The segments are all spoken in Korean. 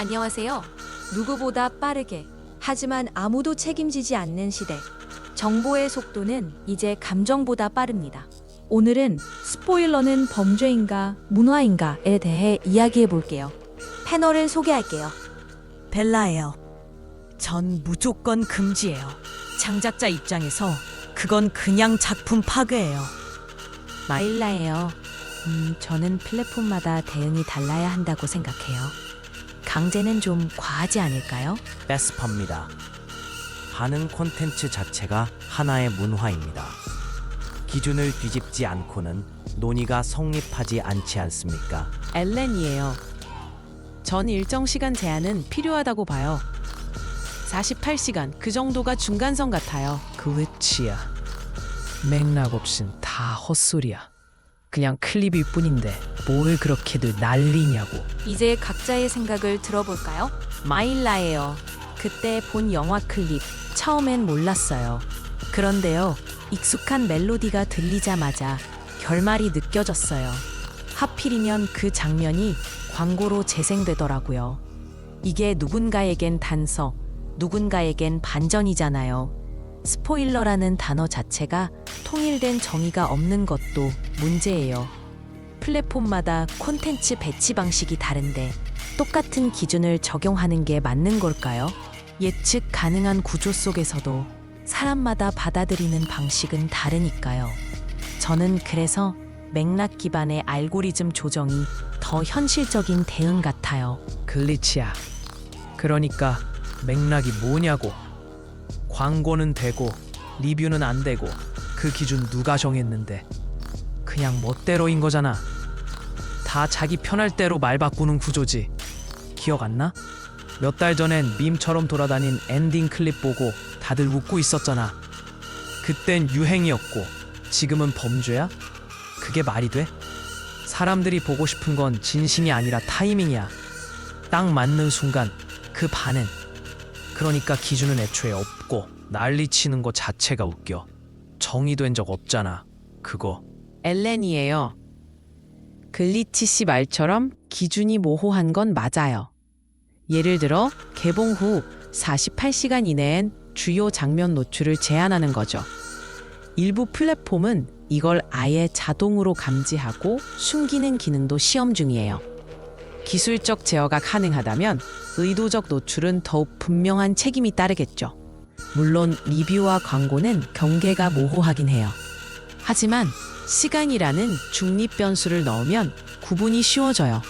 안녕하세요. 누구보다 빠르게, 하지만 아무도 책임지지 않는 시대. 정보의 속도는 이제 감정보다 빠릅니다. 오늘은 스포일러는 범죄인가, 문화인가에 대해 이야기해 볼게요. 패널을 소개할게요. 벨라예요. 전 무조건 금지예요. 창작자 입장에서 그건 그냥 작품 파괴예요. 마일라예요. 저는 플랫폼마다 대응이 달라야 한다고 생각해요. 강제는 좀 과하지 않을까요? 베스퍼입니다. 반응 콘텐츠 자체가 하나의 문화입니다. 기준을 뒤집지 않고는 논의가 성립하지 않지 않습니까? 엘렌이에요. 전 일정 시간 제한은 필요하다고 봐요. 48시간 그 정도가 중간선 같아요. 그외치야. 맥락 없인 다 헛소리야. 그냥 클립일 뿐인데 뭘 그렇게들 난리냐고. 이제 각자의 생각을 들어볼까요? 마일라예요. 그때 본 영화 클립 처음엔 몰랐어요. 그런데요, 익숙한 멜로디가 들리자마자 결말이 느껴졌어요. 하필이면 그 장면이 광고로 재생되더라고요. 이게 누군가에겐 단서, 누군가에겐 반전이잖아요. 스포일러라는 단어 자체가 통일된 정의가 없는 것도 문제예요. 플랫폼마다 콘텐츠 배치 방식이 다른데 똑같은 기준을 적용하는 게 맞는 걸까요? 예측 가능한 구조 속에서도 사람마다 받아들이는 방식은 다르니까요. 저는 그래서 맥락 기반의 알고리즘 조정이 더 현실적인 대응 같아요. 글리치야. 그러니까 맥락이 뭐냐고. 광고는 되고 리뷰는 안 되고 그 기준 누가 정했는데. 그냥 멋대로인 거잖아. 다 자기 편할 대로 말 바꾸는 구조지. 기억 안 나? 몇 달 전엔 밈처럼 돌아다닌 엔딩 클립 보고 다들 웃고 있었잖아. 그땐 유행이었고 지금은 범죄야? 그게 말이 돼? 사람들이 보고 싶은 건 진심이 아니라 타이밍이야. 딱 맞는 순간 그 반응. 그러니까 기준은 애초에 없고 난리치는 거 자체가 웃겨. 정의된 적 없잖아. 그거. 엘렌이에요. 글리치 씨 말처럼 기준이 모호한 건 맞아요. 예를 들어 개봉 후 48시간 이내엔 주요 장면 노출을 제한하는 거죠. 일부 플랫폼은 이걸 아예 자동으로 감지하고 숨기는 기능도 시험 중이에요. 기술적 제어가 가능하다면 의도적 노출은 더욱 분명한 책임이 따르겠죠. 물론 리뷰와 광고는 경계가 모호하긴 해요. 하지만 시간이라는 중립 변수를 넣으면 구분이 쉬워져요.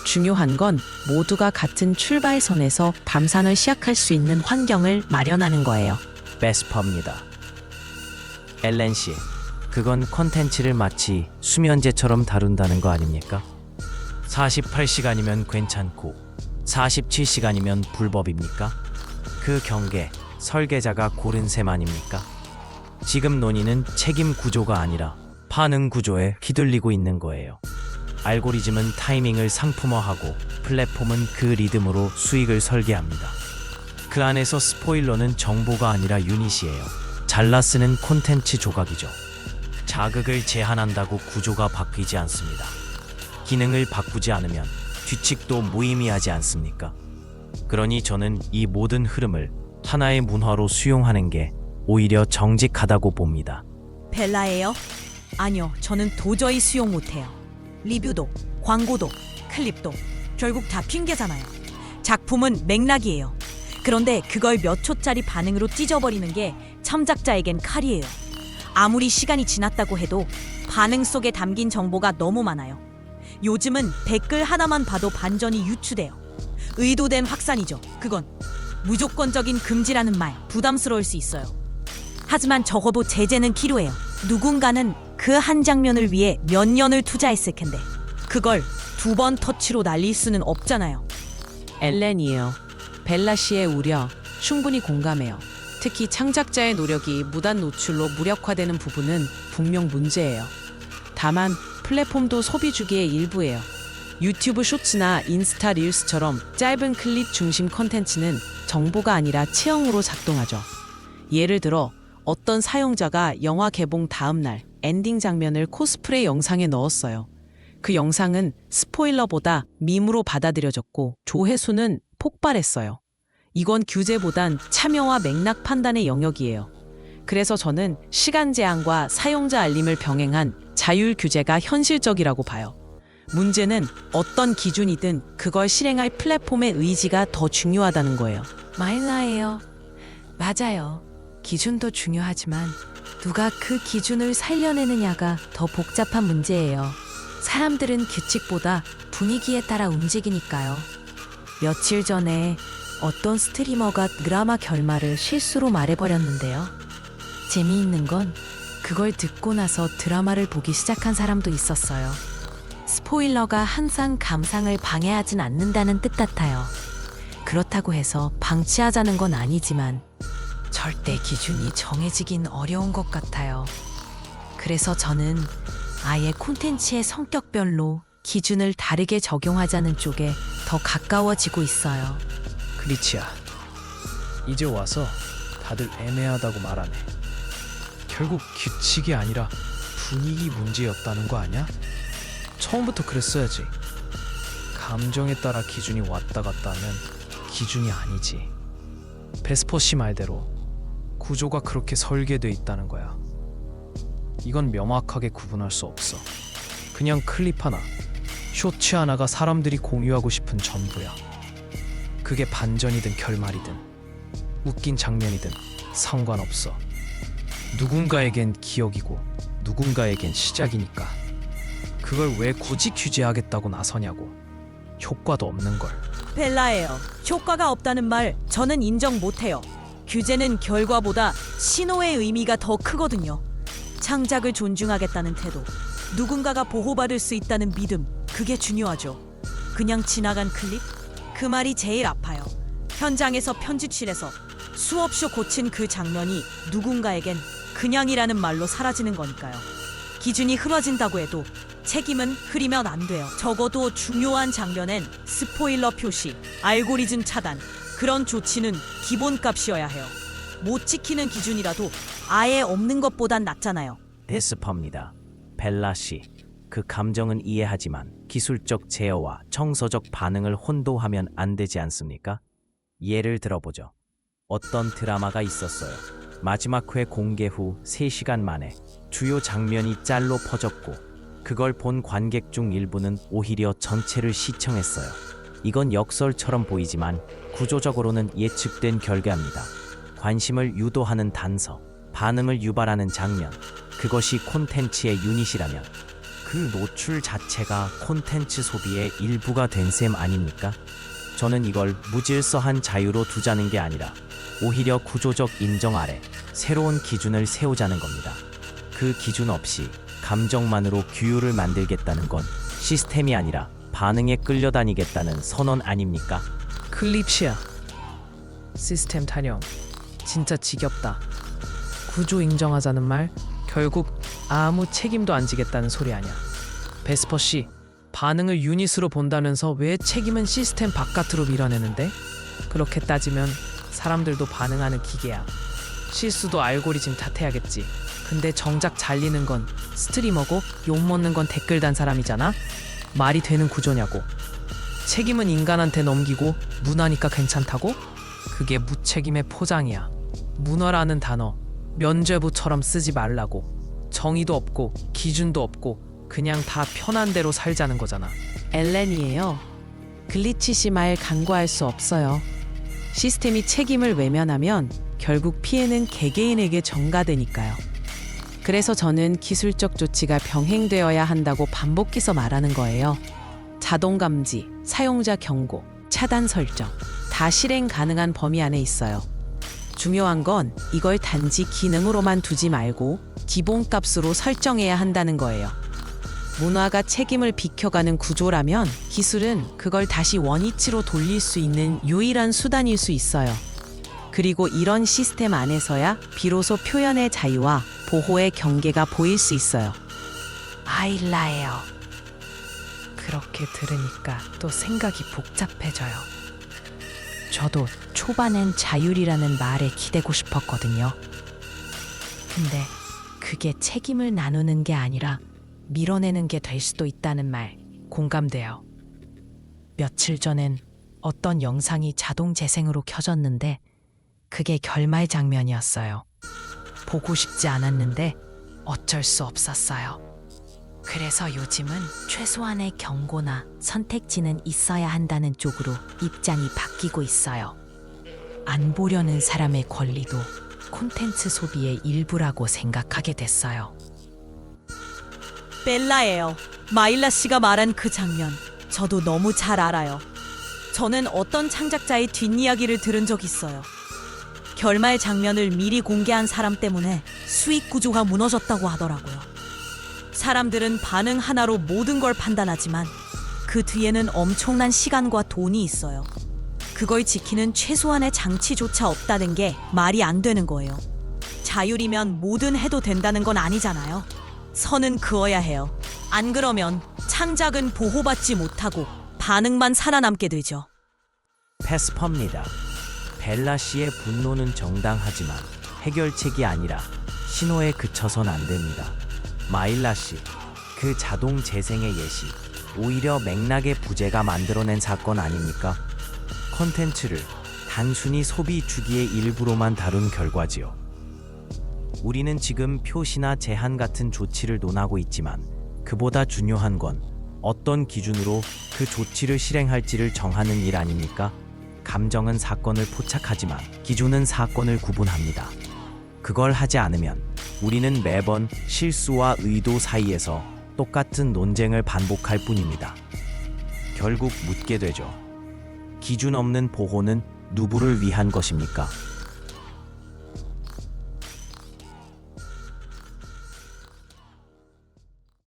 중요한 건 모두가 같은 출발선에서 밤산을 시작할 수 있는 환경을 마련하는 거예요. 베스퍼입니다. 엘렌 씨, 그건 콘텐츠를 마치 수면제처럼 다룬다는 거 아닙니까? 48시간이면 괜찮고 47시간이면 불법입니까? 그 경계 설계자가 고른 셈 아닙니까? 지금 논의는 책임 구조가 아니라 반응 구조에 휘둘리고 있는 거예요. 알고리즘은 타이밍을 상품화하고 플랫폼은 그 리듬으로 수익을 설계합니다. 그 안에서 스포일러는 정보가 아니라 유닛이에요. 잘라 쓰는 콘텐츠 조각이죠. 자극을 제한한다고 구조가 바뀌지 않습니다. 기능을 바꾸지 않으면 뒤칙도 무의미하지 않습니까? 그러니 저는 이 모든 흐름을 하나의 문화로 수용하는 게 오히려 정직하다고 봅니다. 벨라예요? 아니요, 저는 도저히 수용 못해요. 리뷰도, 광고도, 클립도 결국 다 핑계잖아요. 작품은 맥락이에요. 그런데 그걸 몇 초짜리 반응으로 찢어버리는 게 참작자에겐 칼이에요. 아무리 시간이 지났다고 해도 반응 속에 담긴 정보가 너무 많아요. 요즘은 댓글 하나만 봐도 반전이 유추돼요. 의도된 확산이죠. 그건 무조건적인 금지라는 말 부담스러울 수 있어요. 하지만 적어도 제재는 필요해요. 누군가는 그 한 장면을 위해 몇 년을 투자했을 텐데 그걸 2번 터치로 날릴 수는 없잖아요. 엘렌이에요. 벨라 씨의 우려 충분히 공감해요. 특히 창작자의 노력이 무단 노출로 무력화되는 부분은 분명 문제예요. 다만 플랫폼도 소비 주기의 일부예요. 유튜브 쇼츠나 인스타 릴스처럼 짧은 클립 중심 컨텐츠는 정보가 아니라 체형으로 작동하죠. 예를 들어 어떤 사용자가 영화 개봉 다음 날 엔딩 장면을 코스프레 영상에 넣었어요. 그 영상은 스포일러보다 밈으로 받아들여졌고 조회수는 폭발했어요. 이건 규제보단 참여와 맥락 판단의 영역이에요. 그래서 저는 시간 제한과 사용자 알림을 병행한 자율 규제가 현실적이라고 봐요. 문제는 어떤 기준이든 그걸 실행할 플랫폼의 의지가 더 중요하다는 거예요. 마일라예요. 맞아요. 기준도 중요하지만 누가 그 기준을 살려내느냐가 더 복잡한 문제예요. 사람들은 규칙보다 분위기에 따라 움직이니까요. 며칠 전에 어떤 스트리머가 드라마 결말을 실수로 말해버렸는데요. 재미있는 건 그걸 듣고 나서 드라마를 보기 시작한 사람도 있었어요. 스포일러가 항상 감상을 방해하진 않는다는 뜻 같아요. 그렇다고 해서 방치하자는 건 아니지만 절대 기준이 정해지긴 어려운 것 같아요. 그래서 저는 아예 콘텐츠의 성격별로 기준을 다르게 적용하자는 쪽에 더 가까워지고 있어요. 클리치야, 이제 와서 다들 애매하다고 말하네. 결국 규칙이 아니라 분위기 문제였다는 거 아니야? 처음부터 그랬어야지. 감정에 따라 기준이 왔다 갔다 하면 기준이 아니지. 베스퍼 씨 말대로 구조가 그렇게 설계돼 있다는 거야. 이건 명확하게 구분할 수 없어. 그냥 클립 하나, 쇼츠 하나가 사람들이 공유하고 싶은 전부야. 그게 반전이든 결말이든 웃긴 장면이든 상관없어. 누군가에겐 기억이고 누군가에겐 시작이니까. 그걸 왜 굳이 규제하겠다고 나서냐고. 효과도 없는 걸. 벨라예요. 효과가 없다는 말 저는 인정 못해요. 규제는 결과보다 신호의 의미가 더 크거든요. 창작을 존중하겠다는 태도, 누군가가 보호받을 수 있다는 믿음, 그게 중요하죠. 그냥 지나간 클립? 그 말이 제일 아파요. 현장에서 편집실에서 수업쇼 고친 그 장면이 누군가에겐 그냥이라는 말로 사라지는 거니까요. 기준이 흐려진다고 해도 책임은 흐리면 안 돼요. 적어도 중요한 장면엔 스포일러 표시, 알고리즘 차단, 그런 조치는 기본값이어야 해요. 못 지키는 기준이라도 아예 없는 것보단 낫잖아요. 데스퍼입니다. 벨라 씨, 그 감정은 이해하지만 기술적 제어와 정서적 반응을 혼도하면 안 되지 않습니까? 예를 들어보죠. 어떤 드라마가 있었어요. 마지막 회 공개 후 3시간 만에 주요 장면이 짤로 퍼졌고 그걸 본 관객 중 일부는 오히려 전체를 시청했어요. 이건 역설처럼 보이지만 구조적으로는 예측된 결과입니다. 관심을 유도하는 단서, 반응을 유발하는 장면, 그것이 콘텐츠의 유닛이라면 그 노출 자체가 콘텐츠 소비의 일부가 된 셈 아닙니까? 저는 이걸 무질서한 자유로 두자는 게 아니라 오히려 구조적 인정 아래 새로운 기준을 세우자는 겁니다. 그 기준 없이 감정만으로 규율을 만들겠다는 건 시스템이 아니라 반응에 끌려다니겠다는 선언 아닙니까? 클립시야. 시스템 탄영 진짜 지겹다. 구조 인정하자는 말 결국 아무 책임도 안 지겠다는 소리 아니야. 베스퍼 씨, 반응을 유닛으로 본다면서 왜 책임은 시스템 바깥으로 밀어내는데? 그렇게 따지면 사람들도 반응하는 기계야. 실수도 알고리즘 탓해야겠지. 근데 정작 잘리는 건 스트리머고 욕먹는 건 댓글 단 사람이잖아? 말이 되는 구조냐고. 책임은 인간한테 넘기고 문화니까 괜찮다고? 그게 무책임의 포장이야. 문화라는 단어 면죄부처럼 쓰지 말라고. 정의도 없고 기준도 없고 그냥 다 편한 대로 살자는 거잖아. 엘렌이에요. 글리치 씨 말 간과할 수 없어요. 시스템이 책임을 외면하면 결국 피해는 개개인에게 전가되니까요. 그래서 저는 기술적 조치가 병행되어야 한다고 반복해서 말하는 거예요. 자동 감지, 사용자 경고, 차단 설정 다 실행 가능한 범위 안에 있어요. 중요한 건 이걸 단지 기능으로만 두지 말고 기본값으로 설정해야 한다는 거예요. 문화가 책임을 비켜가는 구조라면 기술은 그걸 다시 원위치로 돌릴 수 있는 유일한 수단일 수 있어요. 그리고 이런 시스템 안에서야 비로소 표현의 자유와 보호의 경계가 보일 수 있어요. 마일라예요. 그렇게 들으니까 또 생각이 복잡해져요. 저도 초반엔 자율이라는 말에 기대고 싶었거든요. 근데 그게 책임을 나누는 게 아니라 밀어내는 게 될 수도 있다는 말 공감돼요. 며칠 전엔 어떤 영상이 자동 재생으로 켜졌는데 그게 결말 장면이었어요. 보고 싶지 않았는데 어쩔 수 없었어요. 그래서 요즘은 최소한의 경고나 선택지는 있어야 한다는 쪽으로 입장이 바뀌고 있어요. 안 보려는 사람의 권리도 콘텐츠 소비의 일부라고 생각하게 됐어요. 벨라예요. 마일라 씨가 말한 그 장면, 저도 너무 잘 알아요. 저는 어떤 창작자의 뒷이야기를 들은 적 있어요. 결말 장면을 미리 공개한 사람 때문에 수익 구조가 무너졌다고 하더라고요. 사람들은 반응 하나로 모든 걸 판단하지만 그 뒤에는 엄청난 시간과 돈이 있어요. 그걸 지키는 최소한의 장치조차 없다는 게 말이 안 되는 거예요. 자율이면 뭐든 해도 된다는 건 아니잖아요. 선은 그어야 해요. 안 그러면 창작은 보호받지 못하고 반응만 살아남게 되죠. 패스퍼입니다. 벨라 씨의 분노는 정당하지만 해결책이 아니라 신호에 그쳐선 안 됩니다. 마일라 씨, 그 자동 재생의 예시, 오히려 맥락의 부재가 만들어낸 사건 아닙니까? 콘텐츠를 단순히 소비 주기의 일부로만 다룬 결과지요. 우리는 지금 표시나 제한 같은 조치를 논하고 있지만 그보다 중요한 건 어떤 기준으로 그 조치를 실행할지를 정하는 일 아닙니까? 감정은 사건을 포착하지만 기준은 사건을 구분합니다. 그걸 하지 않으면 우리는 매번 실수와 의도 사이에서 똑같은 논쟁을 반복할 뿐입니다. 결국 묻게 되죠. 기준 없는 보호는 누구를 위한 것입니까?